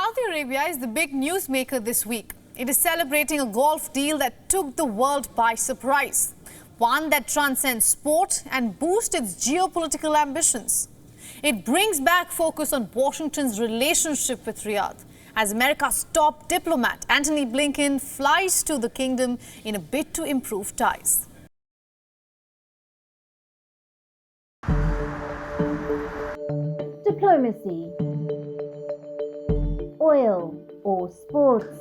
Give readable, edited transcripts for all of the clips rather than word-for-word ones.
Saudi Arabia is the big newsmaker this week. It is celebrating a Gulf deal that took the world by surprise, one that transcends sport and boosts its geopolitical ambitions. It brings back focus on Washington's relationship with Riyadh, as America's top diplomat, Antony Blinken, flies to the kingdom in a bid to improve ties. Diplomacy, oil, or sports.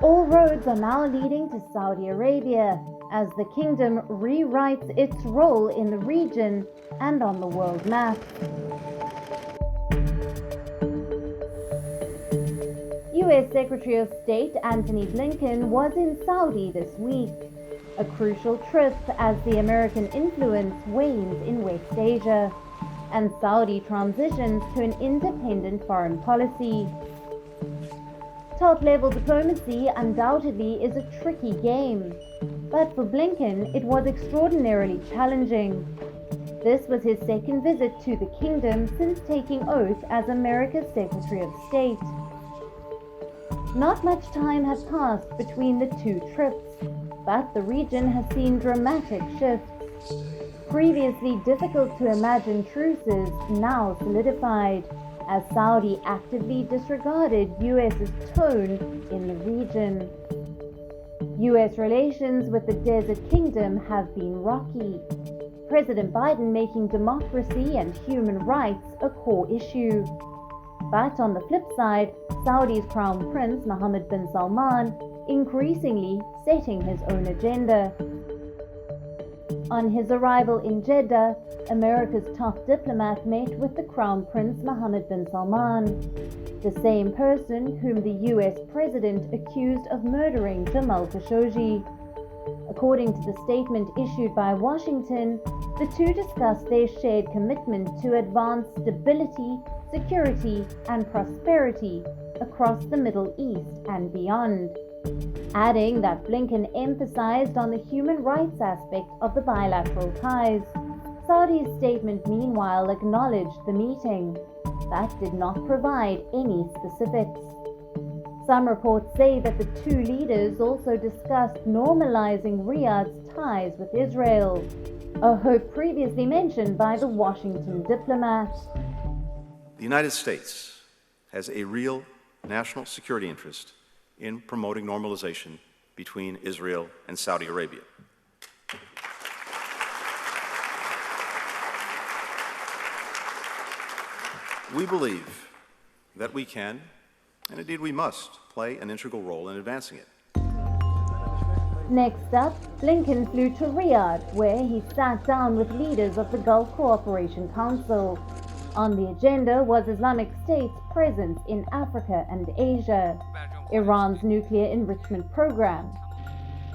All roads are now leading to Saudi Arabia as the kingdom rewrites its role in the region and on the world map. U.S. Secretary of State Antony Blinken was in Saudi this week, a crucial trip as the American influence wanes in West Asia and Saudi transitions to an independent foreign policy. Top-level diplomacy undoubtedly is a tricky game, but for Blinken it was extraordinarily challenging. This was his second visit to the kingdom since taking oath as America's Secretary of State. Not much time has passed between the two trips, but the region has seen dramatic shifts. Previously difficult to imagine truces now solidified as Saudi actively disregarded US's tone in the region. US relations with the Desert Kingdom have been rocky. President Biden making democracy and human rights a core issue. But on the flip side, Saudi's Crown Prince Mohammed bin Salman increasingly setting his own agenda. On his arrival in Jeddah, America's top diplomat met with the Crown Prince Mohammed bin Salman, the same person whom the US president accused of murdering Jamal Khashoggi. According to the statement issued by Washington, the two discussed their shared commitment to advance stability, security, and prosperity across the Middle East and beyond, adding that Blinken emphasized on the human rights aspect of the bilateral ties. Saudi's statement meanwhile acknowledged the meeting, but did not provide any specifics. Some reports say that the two leaders also discussed normalizing Riyadh's ties with Israel, a hope previously mentioned by the Washington diplomat. The United States has a real national security interest in promoting normalization between Israel and Saudi Arabia. We believe that we can, and indeed we must, play an integral role in advancing it. Next up, Blinken flew to Riyadh, where he sat down with leaders of the Gulf Cooperation Council. On the agenda was Islamic State's presence in Africa and Asia, Iran's nuclear enrichment program.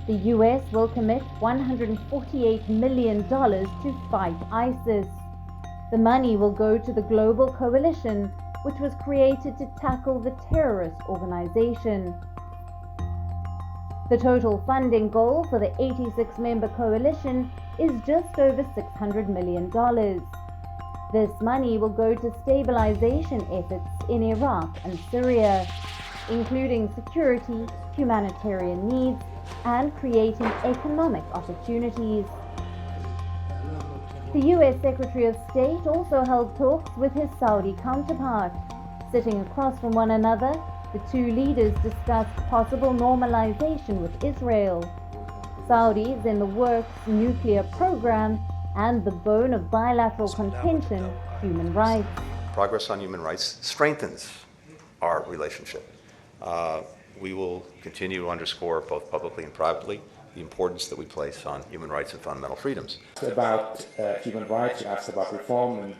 The US will commit $148 million to fight ISIS. The money will go to the global coalition, which was created to tackle the terrorist organization. The total funding goal for the 86-member coalition is just over $600 million. This money will go to stabilization efforts in Iraq and Syria, including security, humanitarian needs, and creating economic opportunities. The U.S. Secretary of State also held talks with his Saudi counterpart. Sitting across from one another, the two leaders discussed possible normalization with Israel, Saudi's in the works nuclear program, and the bone of bilateral contention, human rights. Progress on human rights strengthens our relationship. We will continue to underscore, both publicly and privately, the importance that we place on human rights and fundamental freedoms. About human rights, you asked about reform, and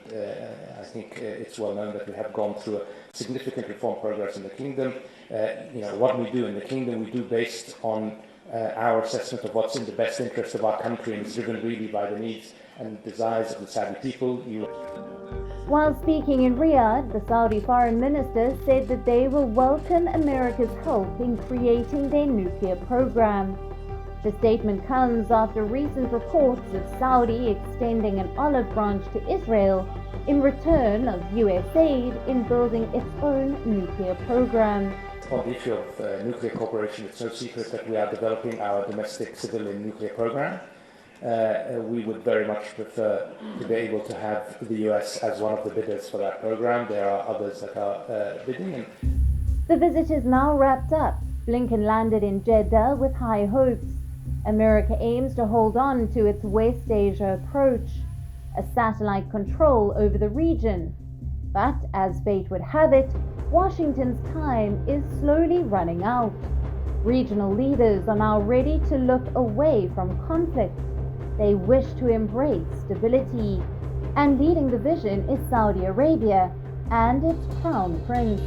I think it's well known that we have gone through a significant reform progress in the kingdom. What we do in the kingdom, we do based on our assessment of what's in the best interest of our country, and it's driven really by the needs and desires of the Saudi people. While speaking in Riyadh, the Saudi foreign minister said that they will welcome America's help in creating their nuclear program. The statement comes after recent reports of Saudi extending an olive branch to Israel in return of US aid in building its own nuclear program. On the issue of nuclear cooperation, it's no secret that we are developing our domestic civilian nuclear program. We would very much prefer to be able to have the US as one of the bidders for that program. There are others that are bidding. The visit is now wrapped up. Blinken landed in Jeddah with high hopes. America aims to hold on to its West Asia approach, a satellite control over the region. But as fate would have it, Washington's time is slowly running out. Regional leaders are now ready to look away from conflict. They wish to embrace stability. And leading the vision is Saudi Arabia and its crown prince.